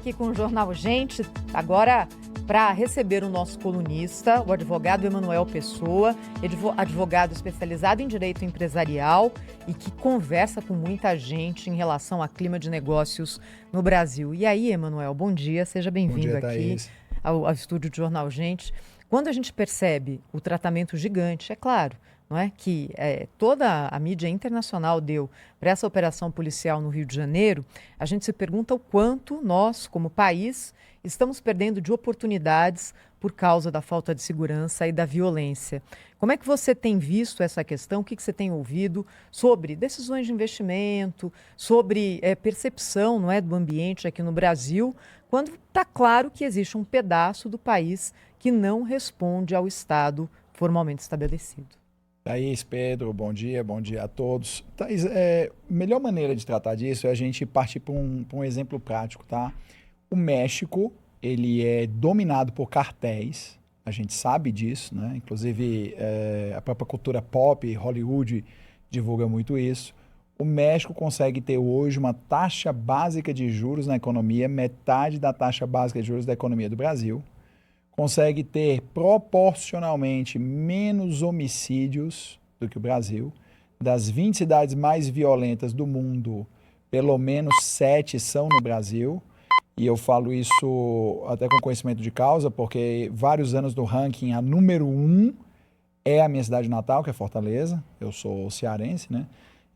aqui com o Jornal Gente, agora para receber o nosso colunista, o advogado Emanuel Pessoa, advogado especializado em direito empresarial e que conversa com muita gente em relação a clima de negócios no Brasil. E aí, Emanuel, bom dia, seja bem-vindo aqui ao estúdio de Jornal Gente. Quando a gente percebe o tratamento gigante, é claro, não é, que toda a mídia internacional deu para essa operação policial no Rio de Janeiro, a gente se pergunta o quanto nós, como país, estamos perdendo de oportunidades por causa da falta de segurança e da violência. Como é que você tem visto essa questão? O que você tem ouvido sobre decisões de investimento, sobre percepção, não é, do ambiente aqui no Brasil, quando está claro que existe um pedaço do país que não responde ao Estado formalmente estabelecido? Thaís, Pedro, bom dia a todos. Thaís, a melhor maneira de tratar disso é a gente partir para um exemplo prático, tá? O México, ele é dominado por cartéis, a gente sabe disso, né? Inclusive, a própria cultura pop, Hollywood, divulga muito isso. O México consegue ter hoje uma taxa básica de juros na economia, metade da taxa básica de juros da economia do Brasil. Consegue ter proporcionalmente menos homicídios do que o Brasil. Das 20 cidades mais violentas do mundo, pelo menos 7 são no Brasil. E eu falo isso até com conhecimento de causa, porque vários anos no ranking, a número 1 é a minha cidade natal, que é Fortaleza. Eu sou cearense, né?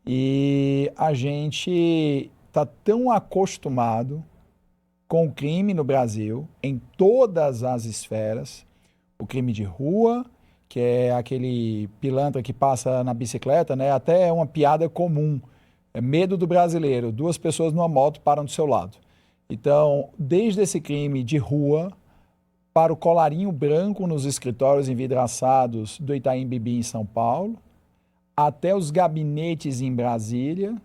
E a gente está tão acostumado com o crime no Brasil, em todas as esferas, o crime de rua, que é aquele pilantra que passa na bicicleta, né? Até é uma piada comum, é medo do brasileiro, 2 pessoas numa moto param do seu lado. Então, desde esse crime de rua, para o colarinho branco nos escritórios envidraçados do Itaim Bibi em São Paulo, até os gabinetes em Brasília,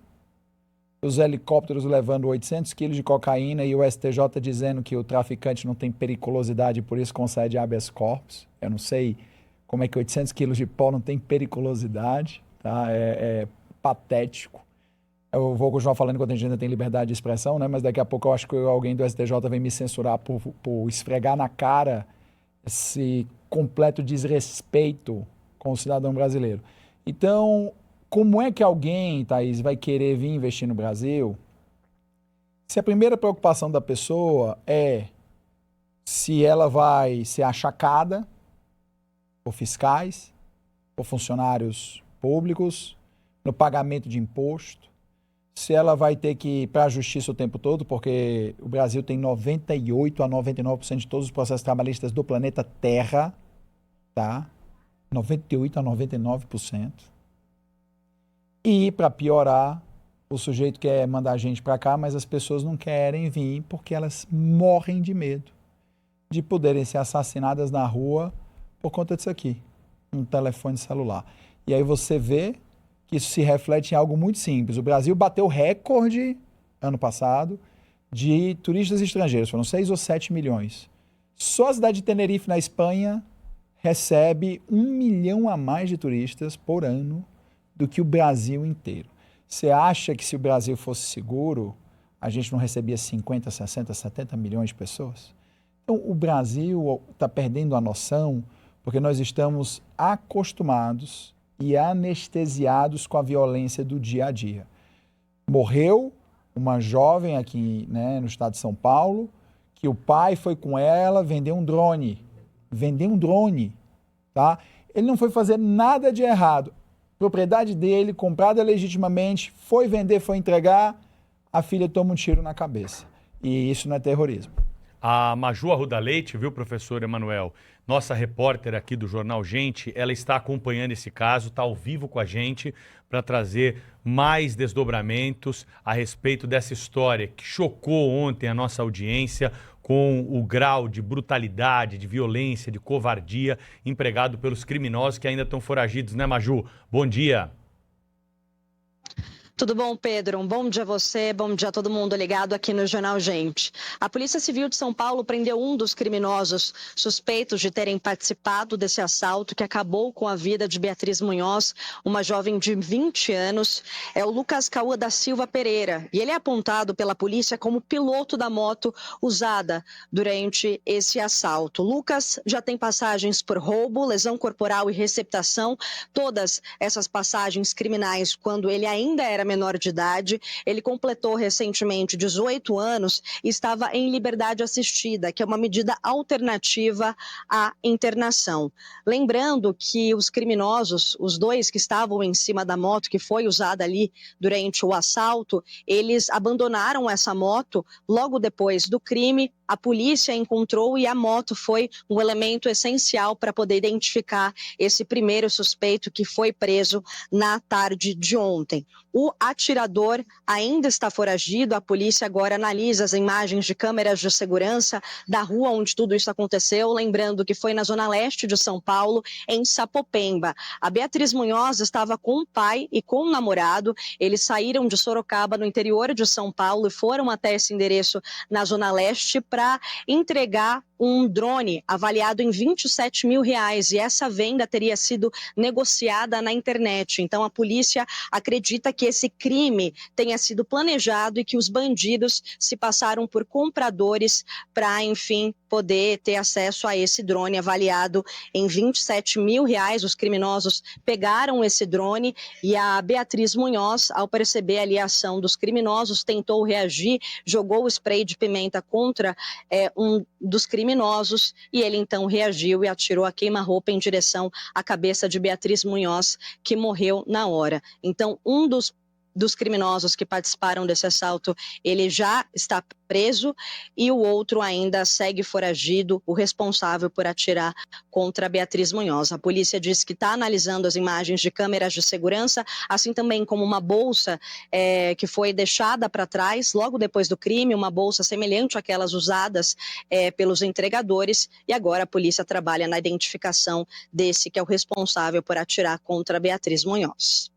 os helicópteros levando 800 quilos de cocaína e o STJ dizendo que o traficante não tem periculosidade e por isso concede habeas corpus. Eu não sei como é que 800 quilos de pó não tem periculosidade, tá? É patético. Eu vou continuar falando enquanto a gente ainda tem liberdade de expressão, né? Mas daqui a pouco eu acho que alguém do STJ vem me censurar por esfregar na cara esse completo desrespeito com o cidadão brasileiro. Então, como é que alguém, Thaís, vai querer vir investir no Brasil se a primeira preocupação da pessoa é se ela vai ser achacada por fiscais, por funcionários públicos, no pagamento de imposto, se ela vai ter que ir para a justiça o tempo todo, porque o Brasil tem 98% a 99% de todos os processos trabalhistas do planeta Terra, tá? 98% a 99%. E, para piorar, o sujeito quer mandar a gente para cá, mas as pessoas não querem vir porque elas morrem de medo de poderem ser assassinadas na rua por conta disso aqui, um telefone celular. E aí você vê que isso se reflete em algo muito simples. O Brasil bateu recorde, ano passado, de turistas estrangeiros, foram 6 ou 7 milhões. Só a cidade de Tenerife, na Espanha, recebe 1 milhão a mais de turistas por ano do que o Brasil inteiro. Você acha que se o Brasil fosse seguro, a gente não recebia 50, 60, 70 milhões de pessoas? Então, o Brasil está perdendo a noção porque nós estamos acostumados e anestesiados com a violência do dia a dia. Morreu uma jovem aqui, né, no estado de São Paulo, que o pai foi com ela vender um drone. Tá? Ele não foi fazer nada de errado. Propriedade dele, comprada legitimamente, foi vender, foi entregar, a filha toma um tiro na cabeça. E isso não é terrorismo. A Maju Arruda Leite, viu, professor Emanuel? Nossa repórter aqui do Jornal Gente, ela está acompanhando esse caso, está ao vivo com a gente para trazer mais desdobramentos a respeito dessa história que chocou ontem a nossa audiência com o grau de brutalidade, de violência, de covardia empregado pelos criminosos que ainda estão foragidos, né, Maju? Bom dia. Tudo bom, Pedro? Um bom dia a você, bom dia a todo mundo ligado aqui no Jornal Gente. A Polícia Civil de São Paulo prendeu um dos criminosos suspeitos de terem participado desse assalto que acabou com a vida de Beatriz Munhoz, uma jovem de 20 anos. É o Lucas Cauã da Silva Pereira e ele é apontado pela polícia como piloto da moto usada durante esse assalto. Lucas já tem passagens por roubo, lesão corporal e receptação, todas essas passagens criminais quando ele ainda era menor de idade. Ele completou recentemente 18 anos e estava em liberdade assistida, que é uma medida alternativa à internação. Lembrando que os criminosos, os dois que estavam em cima da moto que foi usada ali durante o assalto, eles abandonaram essa moto logo depois do crime. A polícia encontrou e a moto foi um elemento essencial para poder identificar esse primeiro suspeito que foi preso na tarde de ontem. O atirador ainda está foragido. A polícia agora analisa as imagens de câmeras de segurança da rua onde tudo isso aconteceu. Lembrando que foi na zona leste de São Paulo, em Sapopemba. A Beatriz Munhoz estava com o pai e com o namorado. Eles saíram de Sorocaba, no interior de São Paulo, e foram até esse endereço na zona leste para entregar um drone avaliado em R$27 mil, e essa venda teria sido negociada na internet. Então a polícia acredita que esse crime tenha sido planejado e que os bandidos se passaram por compradores para, enfim, poder ter acesso a esse drone avaliado em R$27 mil. Os criminosos pegaram esse drone e a Beatriz Munhoz, ao perceber ali a ação dos criminosos, tentou reagir, jogou o spray de pimenta contra um dos criminosos e ele então reagiu e atirou a queima-roupa em direção à cabeça de Beatriz Munhoz, que morreu na hora. Então, um dos criminosos que participaram desse assalto, ele já está preso e o outro ainda segue foragido, o responsável por atirar contra a Beatriz Munhoz. A polícia diz que está analisando as imagens de câmeras de segurança, assim também como uma bolsa que foi deixada para trás logo depois do crime, uma bolsa semelhante àquelas usadas pelos entregadores, e agora a polícia trabalha na identificação desse que é o responsável por atirar contra a Beatriz Munhoz.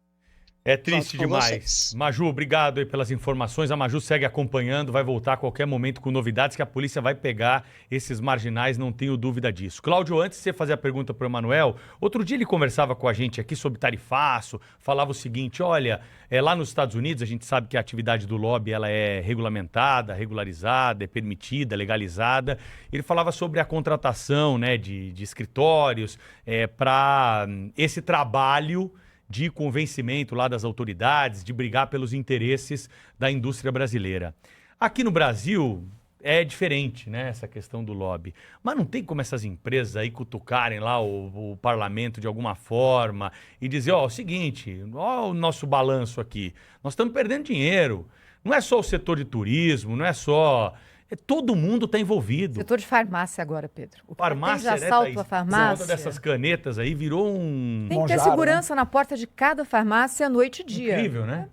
É triste demais. Maju, obrigado aí pelas informações. A Maju segue acompanhando, vai voltar a qualquer momento com novidades que a polícia vai pegar esses marginais, não tenho dúvida disso. Cláudio, antes de você fazer a pergunta para o Emanuel, outro dia ele conversava com a gente aqui sobre tarifaço, falava o seguinte, olha, lá nos Estados Unidos a gente sabe que a atividade do lobby ela é regulamentada, regularizada, é permitida, legalizada. Ele falava sobre a contratação, né, de escritórios para esse trabalho de convencimento lá das autoridades, de brigar pelos interesses da indústria brasileira. Aqui no Brasil é diferente, né, essa questão do lobby. Mas não tem como essas empresas aí cutucarem lá o parlamento de alguma forma e dizer, ó, o seguinte, ó o nosso balanço aqui, nós estamos perdendo dinheiro. Não é só o setor de turismo, não é só... todo mundo está envolvido. Setor de farmácia agora, Pedro. O farmácia, de assalto à farmácia. Uma dessas canetas aí virou um... Tem que ter segurança, né, na porta de cada farmácia, noite e dia. Incrível, né?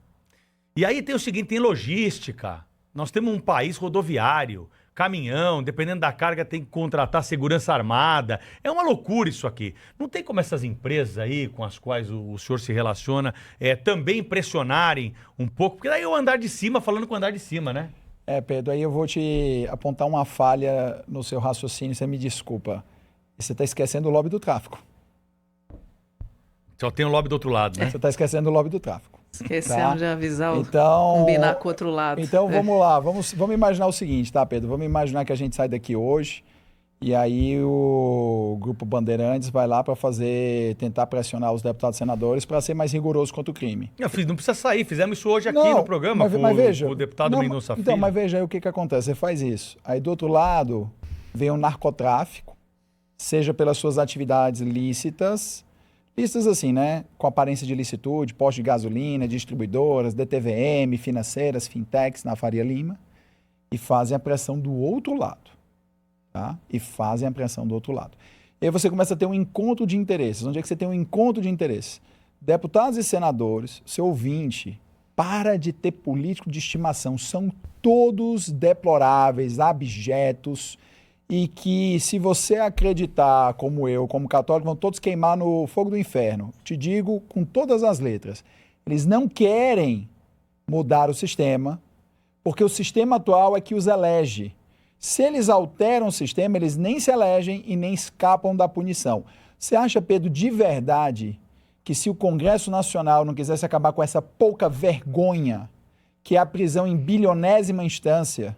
E aí tem o seguinte, tem logística. Nós temos um país rodoviário, caminhão, dependendo da carga tem que contratar segurança armada. É uma loucura isso aqui. Não tem como essas empresas aí com as quais o senhor se relaciona também pressionarem um pouco, porque daí é o andar de cima falando com o andar de cima, né? Pedro, aí eu vou te apontar uma falha no seu raciocínio, você me desculpa. Você está esquecendo o lobby do tráfico. Só tem o lobby do outro lado, né? Você está esquecendo o lobby do tráfico. Esquecemos de avisar, combinar com o outro lado. Então vamos lá, vamos imaginar o seguinte, tá, Pedro? Vamos imaginar que a gente sai daqui hoje e aí o Grupo Bandeirantes vai lá para tentar pressionar os deputados e senadores para ser mais rigoroso contra o crime. Não precisa sair, fizemos isso hoje aqui no programa com o deputado Mendonça Filho. Então, mas veja aí o que acontece, você faz isso. Aí do outro lado vem o narcotráfico, seja pelas suas atividades lícitas assim, né, com aparência de licitude, posto de gasolina, distribuidoras, DTVM, financeiras, fintechs na Faria Lima, e fazem a pressão do outro lado. Tá? E fazem a pressão do outro lado. E aí você começa a ter um encontro de interesses. Onde é que você tem um encontro de interesses? Deputados e senadores, seu ouvinte, para de ter político de estimação. São todos deploráveis, abjetos, e que se você acreditar, como eu, como católico, vão todos queimar no fogo do inferno. Te digo com todas as letras. Eles não querem mudar o sistema, porque o sistema atual é que os elege. Se eles alteram o sistema, eles nem se elegem e nem escapam da punição. Você acha, Pedro, de verdade que se o Congresso Nacional não quisesse acabar com essa pouca vergonha, que é a prisão em bilionésima instância,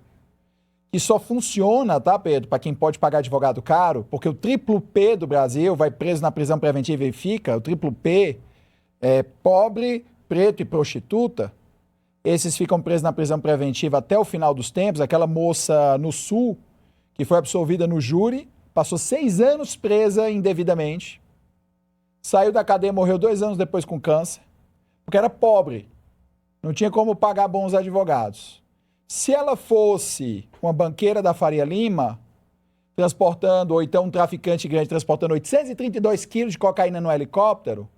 que só funciona, tá, Pedro, para quem pode pagar advogado caro, porque o triplo P do Brasil vai preso na prisão preventiva e fica, o triplo P é pobre, preto e prostituta, esses ficam presos na prisão preventiva até o final dos tempos. Aquela moça no Sul, que foi absolvida no júri, passou 6 anos presa indevidamente, saiu da cadeia, morreu 2 anos depois com câncer, porque era pobre, não tinha como pagar bons advogados. Se ela fosse uma banqueira da Faria Lima, transportando, ou então um traficante grande transportando 832 quilos de cocaína no helicóptero,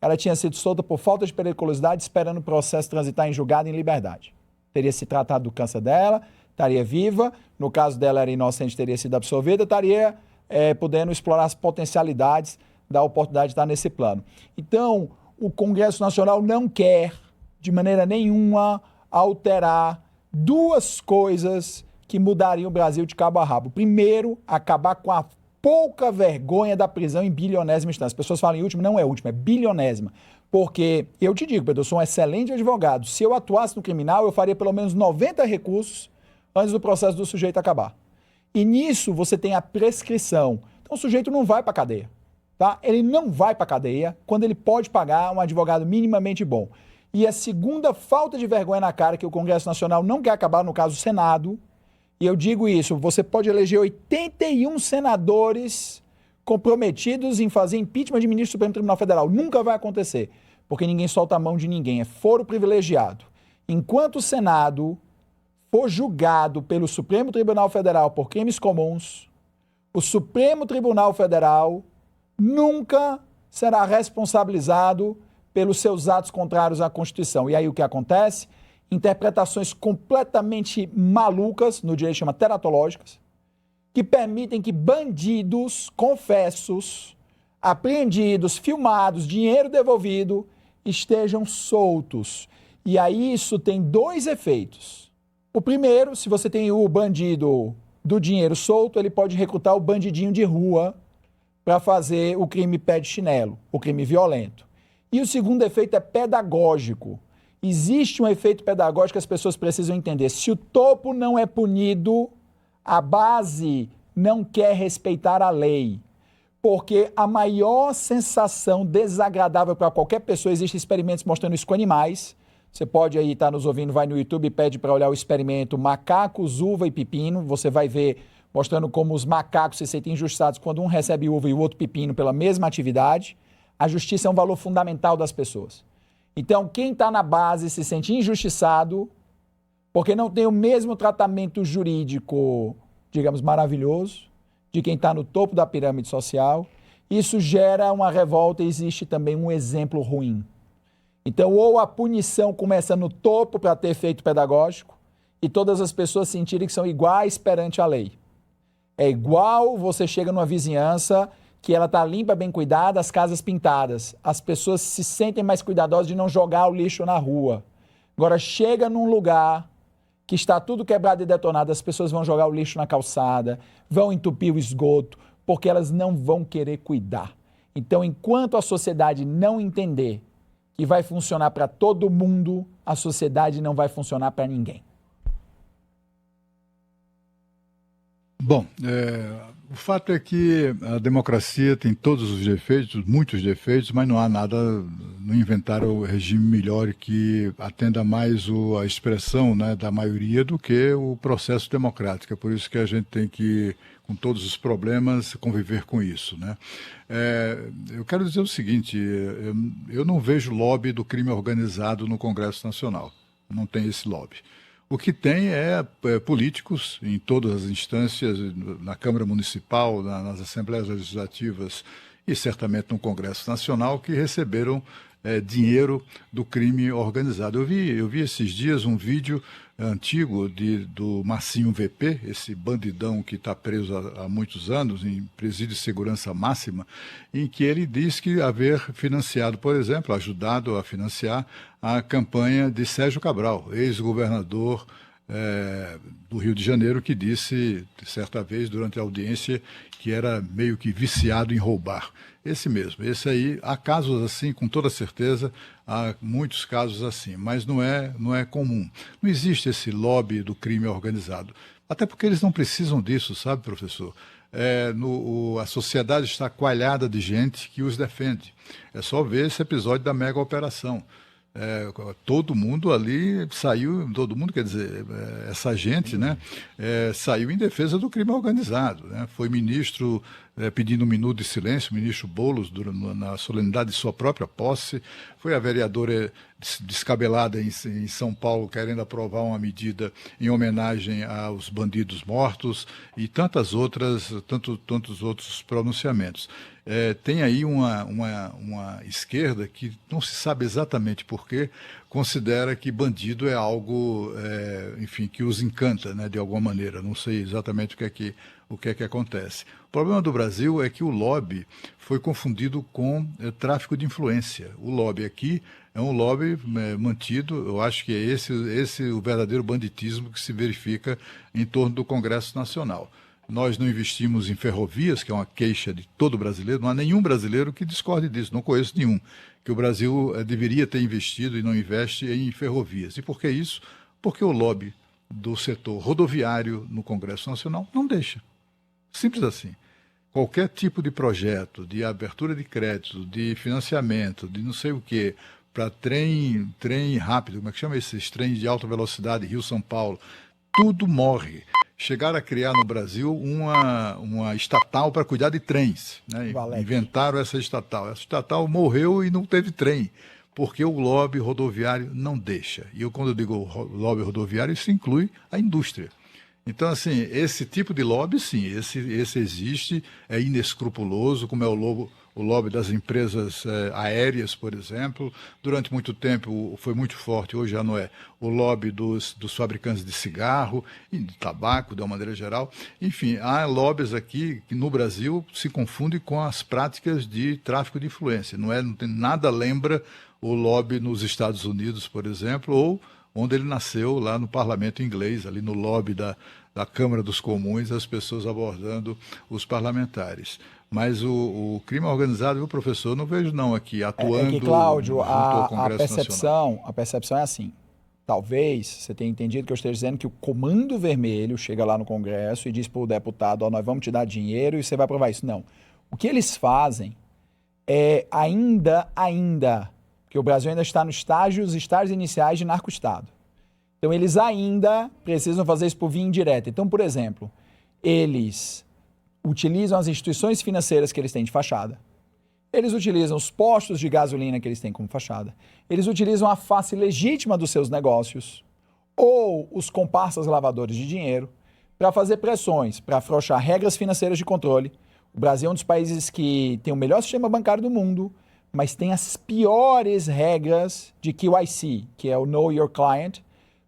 ela tinha sido solta por falta de periculosidade, esperando o processo transitar em julgado em liberdade. Teria se tratado do câncer dela, estaria viva, no caso dela era inocente, teria sido absolvida, estaria podendo explorar as potencialidades da oportunidade de estar nesse plano. Então, o Congresso Nacional não quer, de maneira nenhuma, alterar 2 coisas que mudariam o Brasil de cabo a rabo. Primeiro, acabar com a pouca vergonha da prisão em bilionésima instância. As pessoas falam em última, não é última, é bilionésima. Porque, eu te digo, Pedro, eu sou um excelente advogado. Se eu atuasse no criminal, eu faria pelo menos 90 recursos antes do processo do sujeito acabar. E nisso você tem a prescrição. Então o sujeito não vai para a cadeia. Tá? Ele não vai para a cadeia quando ele pode pagar um advogado minimamente bom. E a segunda falta de vergonha na cara que o Congresso Nacional não quer acabar, no caso o Senado, e eu digo isso, você pode eleger 81 senadores comprometidos em fazer impeachment de ministro do Supremo Tribunal Federal. Nunca vai acontecer, porque ninguém solta a mão de ninguém, é foro privilegiado. Enquanto o Senado for julgado pelo Supremo Tribunal Federal por crimes comuns, o Supremo Tribunal Federal nunca será responsabilizado pelos seus atos contrários à Constituição. E aí o que acontece? Interpretações completamente malucas, no direito chama teratológicas, que permitem que bandidos, confessos, apreendidos, filmados, dinheiro devolvido, estejam soltos. E aí isso tem 2 efeitos. O primeiro, se você tem o bandido do dinheiro solto, ele pode recrutar o bandidinho de rua para fazer o crime pé de chinelo, o crime violento. E o segundo efeito é pedagógico. Existe um efeito pedagógico que as pessoas precisam entender. Se o topo não é punido, a base não quer respeitar a lei. Porque a maior sensação desagradável para qualquer pessoa, existem experimentos mostrando isso com animais. Você pode aí estar nos ouvindo, vai no YouTube e pede para olhar o experimento macacos, uva e pepino. Você vai ver mostrando como os macacos se sentem injustiçados quando um recebe uva e o outro pepino pela mesma atividade. A justiça é um valor fundamental das pessoas. Então, quem está na base se sente injustiçado porque não tem o mesmo tratamento jurídico, digamos, maravilhoso, de quem está no topo da pirâmide social. Isso gera uma revolta e existe também um exemplo ruim. Então, ou a punição começa no topo para ter efeito pedagógico e todas as pessoas sentirem que são iguais perante a lei. É igual você chega numa vizinhança que ela está limpa, bem cuidada, as casas pintadas. As pessoas se sentem mais cuidadosas de não jogar o lixo na rua. Agora, chega num lugar que está tudo quebrado e detonado, as pessoas vão jogar o lixo na calçada, vão entupir o esgoto, porque elas não vão querer cuidar. Então, enquanto a sociedade não entender que vai funcionar para todo mundo, a sociedade não vai funcionar para ninguém. Bom, o fato é que a democracia tem todos os defeitos, muitos defeitos, mas não há nada no inventário o regime melhor que atenda mais a expressão, né, da maioria do que o processo democrático. É por isso que a gente tem que, com todos os problemas, conviver com isso, né? Eu quero dizer o seguinte, eu não vejo lobby do crime organizado no Congresso Nacional, não tem esse lobby. O que tem é políticos em todas as instâncias, na Câmara Municipal, nas Assembleias Legislativas e certamente no Congresso Nacional, que receberam dinheiro do crime organizado. Eu vi esses dias um vídeo antigo do Marcinho VP, esse bandidão que está preso há muitos anos, em presídio de segurança máxima, em que ele diz que haver financiado, por exemplo, ajudado a financiar a campanha de Sérgio Cabral, ex-governador do Rio de Janeiro, que disse, certa vez, durante a audiência, que era meio que viciado em roubar. Esse mesmo, esse aí, há casos assim, com toda certeza, há muitos casos assim, mas não é comum. Não existe esse lobby do crime organizado, até porque eles não precisam disso, sabe, professor? A sociedade está coalhada de gente que os defende. É só ver esse episódio da mega operação. Todo mundo ali saiu, todo mundo, quer dizer, essa gente, né, saiu em defesa do crime organizado, né? Foi ministro pedindo um minuto de silêncio, o ministro Boulos, na solenidade de sua própria posse, foi a vereadora descabelada em São Paulo querendo aprovar uma medida em homenagem aos bandidos mortos e tantos outros pronunciamentos. Tem aí uma esquerda que não se sabe exatamente por quê, considera que bandido é algo, enfim, que os encanta, né, de alguma maneira. Não sei exatamente o que é que acontece. O problema do Brasil é que o lobby foi confundido com tráfico de influência. O lobby aqui é um lobby mantido, eu acho que é esse o verdadeiro banditismo que se verifica em torno do Congresso Nacional. Nós não investimos em ferrovias, que é uma queixa de todo brasileiro, não há nenhum brasileiro que discorde disso, não conheço nenhum, que o Brasil deveria ter investido e não investe em ferrovias. E por que isso? Porque o lobby do setor rodoviário no Congresso Nacional não deixa. Simples assim. Qualquer tipo de projeto, de abertura de crédito, de financiamento, de não sei o quê, para trem rápido, como é que chama esses trens de alta velocidade, Rio-São Paulo, tudo morre. Chegaram a criar no Brasil uma estatal para cuidar de trens, né? Inventaram essa estatal. Essa estatal morreu e não teve trem, porque o lobby rodoviário não deixa. E quando eu digo lobby rodoviário, isso inclui a indústria. Então, assim, esse tipo de lobby, sim, esse existe, é inescrupuloso, como é o lobby das empresas aéreas, por exemplo. Durante muito tempo foi muito forte, hoje já não é, o lobby dos fabricantes de cigarro e de tabaco, de uma maneira geral. Enfim, há lobbies aqui que no Brasil se confundem com as práticas de tráfico de influência. Não tem nada lembra o lobby nos Estados Unidos, por exemplo, ou onde ele nasceu, lá no parlamento inglês, ali no lobby da Câmara dos Comuns, as pessoas abordando os parlamentares. Mas o crime organizado, viu, professor, não vejo não aqui atuando que, Cláudio, junto ao Congresso Nacional. A percepção é assim, talvez você tenha entendido que eu esteja dizendo que o Comando Vermelho chega lá no Congresso e diz para o deputado, nós vamos te dar dinheiro e você vai aprovar isso. Não. O que eles fazem é ainda, porque o Brasil ainda está nos estágios iniciais de narco-estado. Então, eles ainda precisam fazer isso por via indireta. Então, por exemplo, eles utilizam as instituições financeiras que eles têm de fachada, eles utilizam os postos de gasolina que eles têm como fachada, eles utilizam a face legítima dos seus negócios ou os comparsas lavadores de dinheiro para fazer pressões, para afrouxar regras financeiras de controle. O Brasil é um dos países que tem o melhor sistema bancário do mundo, mas tem as piores regras de QIC, que é o Know Your Client,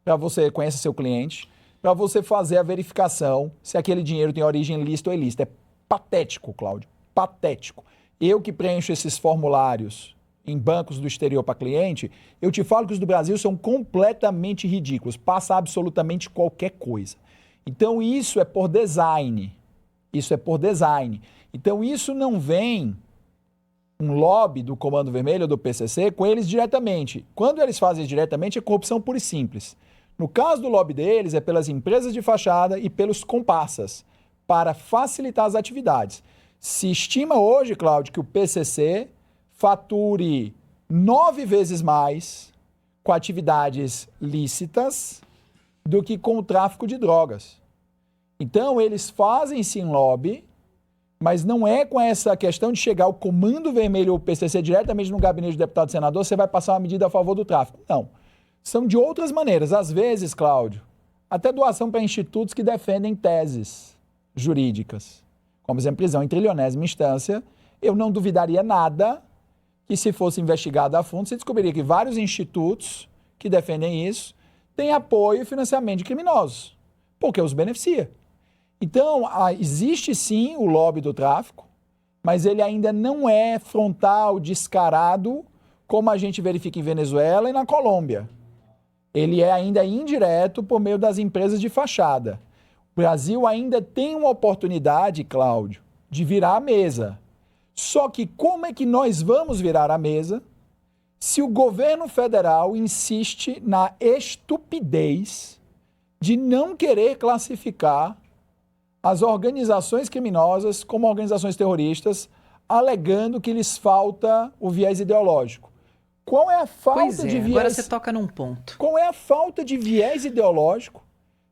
para você conhecer seu cliente, para você fazer a verificação se aquele dinheiro tem origem lícita ou ilícita. É patético, Cláudio, patético. Eu que preencho esses formulários em bancos do exterior para cliente, eu te falo que os do Brasil são completamente ridículos, passa absolutamente qualquer coisa. Então isso é por design, Então isso não vem um lobby do Comando Vermelho ou do PCC com eles diretamente. Quando eles fazem diretamente é corrupção pura e simples. No caso do lobby deles é pelas empresas de fachada e pelos comparsas, para facilitar as atividades. Se estima hoje, Cláudio, que o PCC fature 9 vezes mais com atividades lícitas do que com o tráfico de drogas. Então, eles fazem sim lobby, mas não é com essa questão de chegar o Comando Vermelho ou o PCC diretamente no gabinete do deputado e senador, você vai passar uma medida a favor do tráfico. Não. São de outras maneiras. Às vezes, Cláudio, até doação para institutos que defendem teses jurídicas. Como exemplo, prisão em trilionésima instância. Eu não duvidaria nada que, se fosse investigado a fundo, você descobriria que vários institutos que defendem isso tem apoio e financiamento de criminosos, porque os beneficia. Então, existe sim o lobby do tráfico, mas ele ainda não é frontal, descarado, como a gente verifica em Venezuela e na Colômbia. Ele é ainda indireto por meio das empresas de fachada. O Brasil ainda tem uma oportunidade, Cláudio, de virar a mesa. Só que como é que nós vamos virar a mesa se o governo federal insiste na estupidez de não querer classificar as organizações criminosas como organizações terroristas, alegando que lhes falta o viés ideológico? Qual é a falta de viés? Agora você toca num ponto. Qual é a falta de viés ideológico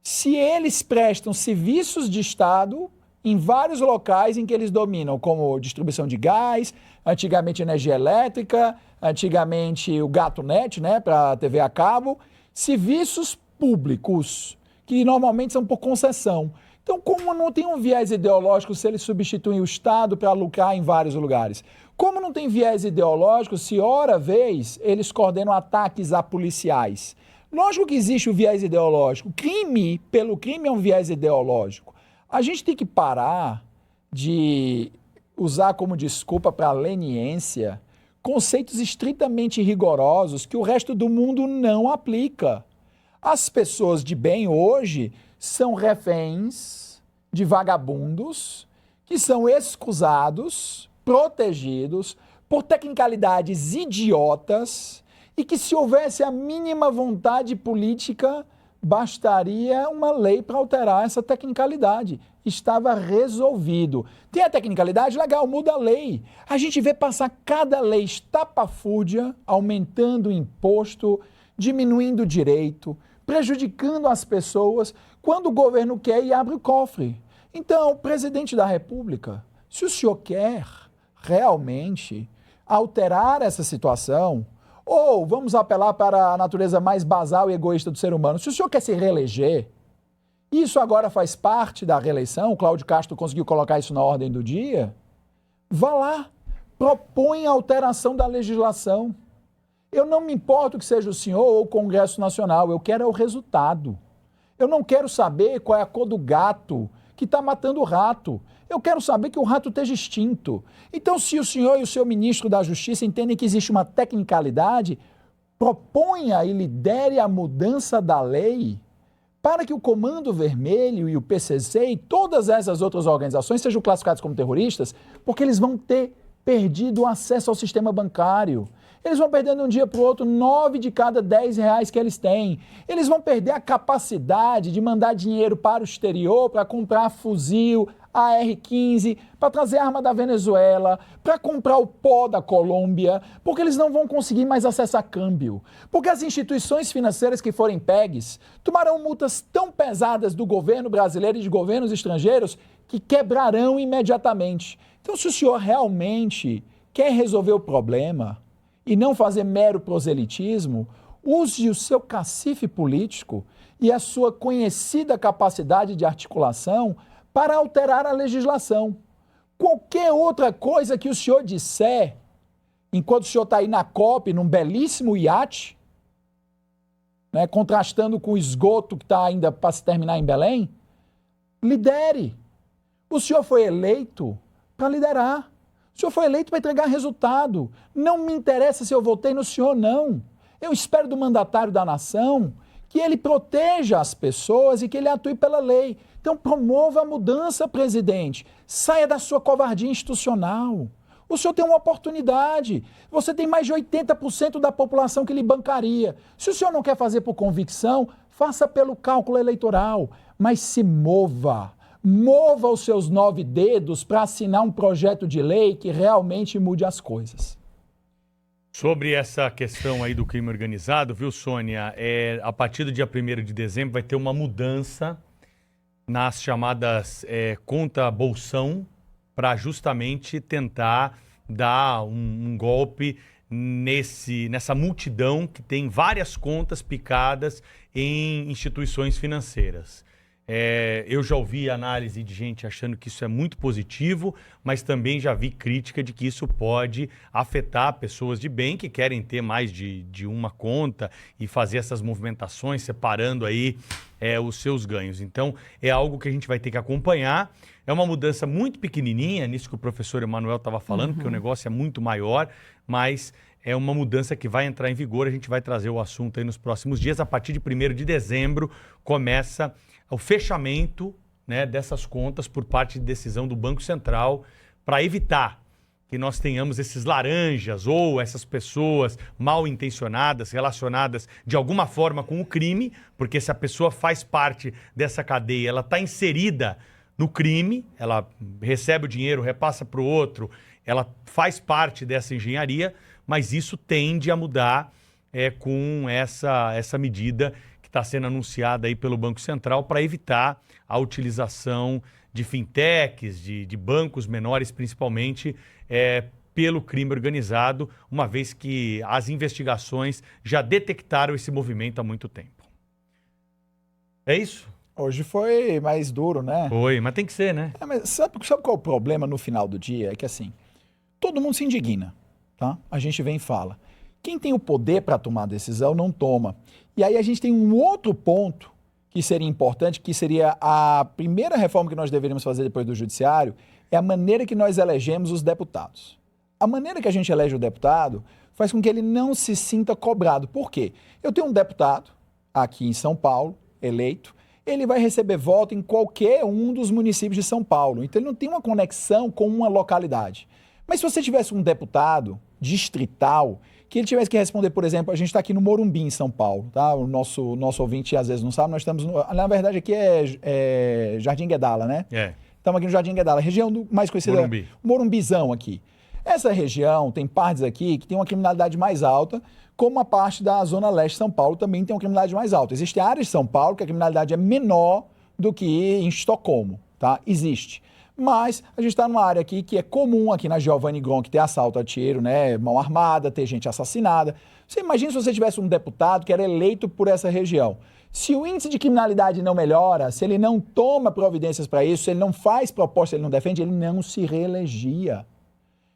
se eles prestam serviços de Estado em vários locais em que eles dominam, como distribuição de gás, antigamente energia elétrica, antigamente o GatoNet, né, para TV a cabo, serviços públicos que normalmente são por concessão. Então, como não tem um viés ideológico se eles substituem o Estado para lucrar em vários lugares? Como não tem viés ideológico se, ora vez, eles coordenam ataques a policiais? Lógico que existe o viés ideológico. Crime pelo crime é um viés ideológico. A gente tem que parar de usar como desculpa para a leniência conceitos estritamente rigorosos que o resto do mundo não aplica. As pessoas de bem hoje são reféns de vagabundos que são excusados, protegidos por tecnicalidades idiotas e que, se houvesse a mínima vontade política, bastaria uma lei para alterar essa tecnicalidade. Estava resolvido. Tem a tecnicalidade? Legal, muda a lei. A gente vê passar cada lei estapafúrdia, aumentando o imposto, diminuindo o direito, prejudicando as pessoas, quando o governo quer e abre o cofre. Então, presidente da República, se o senhor quer realmente alterar essa situação, ou vamos apelar para a natureza mais basal e egoísta do ser humano, se o senhor quer se reeleger, isso agora faz parte da reeleição, o Cláudio Castro conseguiu colocar isso na ordem do dia, vá lá, propõe a alteração da legislação. Eu não me importo que seja o senhor ou o Congresso Nacional, eu quero é o resultado. Eu não quero saber qual é a cor do gato que está matando o rato. Eu quero saber que o rato esteja extinto. Então, se o senhor e o seu ministro da Justiça entendem que existe uma tecnicalidade, proponha e lidere a mudança da lei para que o Comando Vermelho e o PCC e todas essas outras organizações sejam classificadas como terroristas, porque eles vão ter perdido o acesso ao sistema bancário. Eles vão perder de um dia para o outro 9 de cada 10 reais que eles têm. Eles vão perder a capacidade de mandar dinheiro para o exterior para comprar fuzil, AR-15, para trazer arma da Venezuela, para comprar o pó da Colômbia, porque eles não vão conseguir mais acessar câmbio. Porque as instituições financeiras que forem pegues tomarão multas tão pesadas do governo brasileiro e de governos estrangeiros que quebrarão imediatamente. Então, se o senhor realmente quer resolver o problema e não fazer mero proselitismo, use o seu cacife político e a sua conhecida capacidade de articulação para alterar a legislação. Qualquer outra coisa que o senhor disser, enquanto o senhor está aí na COP, num belíssimo iate, né, contrastando com o esgoto que está ainda para se terminar em Belém, lidere. O senhor foi eleito para liderar. O senhor foi eleito para entregar resultado. Não me interessa se eu votei no senhor, não. Eu espero do mandatário da nação que ele proteja as pessoas e que ele atue pela lei. Então promova a mudança, presidente. Saia da sua covardia institucional. O senhor tem uma oportunidade. Você tem mais de 80% da população que lhe bancaria. Se o senhor não quer fazer por convicção, faça pelo cálculo eleitoral. Mas se mova. Mova os seus 9 dedos para assinar um projeto de lei que realmente mude as coisas. Sobre essa questão aí do crime organizado, viu, Sônia? A partir do dia 1º de dezembro vai ter uma mudança nas chamadas conta bolsão para justamente tentar dar um golpe nessa multidão que tem várias contas picadas em instituições financeiras. Eu já ouvi análise de gente achando que isso é muito positivo, mas também já vi crítica de que isso pode afetar pessoas de bem que querem ter mais de uma conta e fazer essas movimentações, separando aí os seus ganhos. Então, é algo que a gente vai ter que acompanhar. É uma mudança muito pequenininha, nisso que o professor Emanuel estava falando, porque o negócio é muito maior, mas é uma mudança que vai entrar em vigor. A gente vai trazer o assunto aí nos próximos dias. A partir de 1º de dezembro, começa o fechamento, né, dessas contas por parte de decisão do Banco Central para evitar que nós tenhamos esses laranjas ou essas pessoas mal intencionadas, relacionadas de alguma forma com o crime, porque se a pessoa faz parte dessa cadeia, ela está inserida no crime, ela recebe o dinheiro, repassa para o outro, ela faz parte dessa engenharia, mas isso tende a mudar com essa medida que está sendo anunciada aí pelo Banco Central para evitar a utilização de fintechs, de bancos menores, principalmente pelo crime organizado, uma vez que as investigações já detectaram esse movimento há muito tempo. É isso? Hoje foi mais duro, né? Foi, mas tem que ser, né? Mas sabe qual é o problema no final do dia? É que assim, todo mundo se indigna, tá? A gente vem e fala. Quem tem o poder para tomar a decisão não toma. E aí a gente tem um outro ponto que seria importante, que seria a primeira reforma que nós deveríamos fazer depois do judiciário, é a maneira que nós elegemos os deputados. A maneira que a gente elege o deputado faz com que ele não se sinta cobrado. Por quê? Eu tenho um deputado aqui em São Paulo, eleito, ele vai receber voto em qualquer um dos municípios de São Paulo. Então ele não tem uma conexão com uma localidade. Mas se você tivesse um deputado distrital, que ele tivesse que responder, por exemplo, a gente está aqui no Morumbi, em São Paulo, tá? O nosso ouvinte às vezes não sabe, nós estamos, na verdade aqui é Jardim Guedala, né? Estamos aqui no Jardim Guedala, região mais conhecida, Morumbi. Morumbizão aqui. Essa região tem partes aqui que tem uma criminalidade mais alta, como a parte da Zona Leste de São Paulo também tem uma criminalidade mais alta. Existe áreas de São Paulo que a criminalidade é menor do que em Estocolmo, tá? Existe. Mas a gente está numa área aqui que é comum aqui na Giovanni Gronchi ter assalto a tiro, né, mão armada, ter gente assassinada. Você imagina se você tivesse um deputado que era eleito por essa região. Se o índice de criminalidade não melhora, se ele não toma providências para isso, se ele não faz proposta, ele não defende, ele não se reelegia.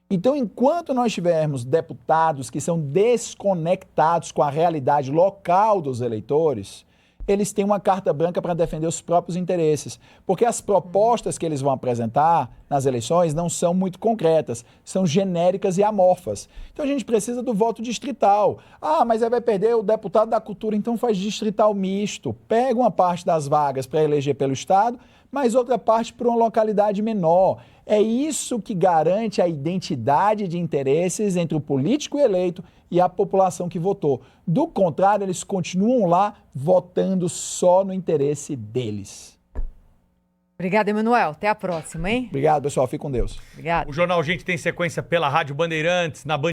Então, enquanto nós tivermos deputados que são desconectados com a realidade local dos eleitores, eles têm uma carta branca para defender os próprios interesses. Porque as propostas que eles vão apresentar nas eleições não são muito concretas, são genéricas e amorfas. Então a gente precisa do voto distrital. Ah, mas aí vai perder o deputado da cultura, então faz distrital misto. Pega uma parte das vagas para eleger pelo Estado, mas outra parte para uma localidade menor. É isso que garante a identidade de interesses entre o político eleito e a população que votou. Do contrário, eles continuam lá votando só no interesse deles. Obrigada, Emanuel. Até a próxima, hein? Obrigado, pessoal. Fique com Deus. Obrigado. O Jornal Gente tem sequência pela Rádio Bandeirantes, na Band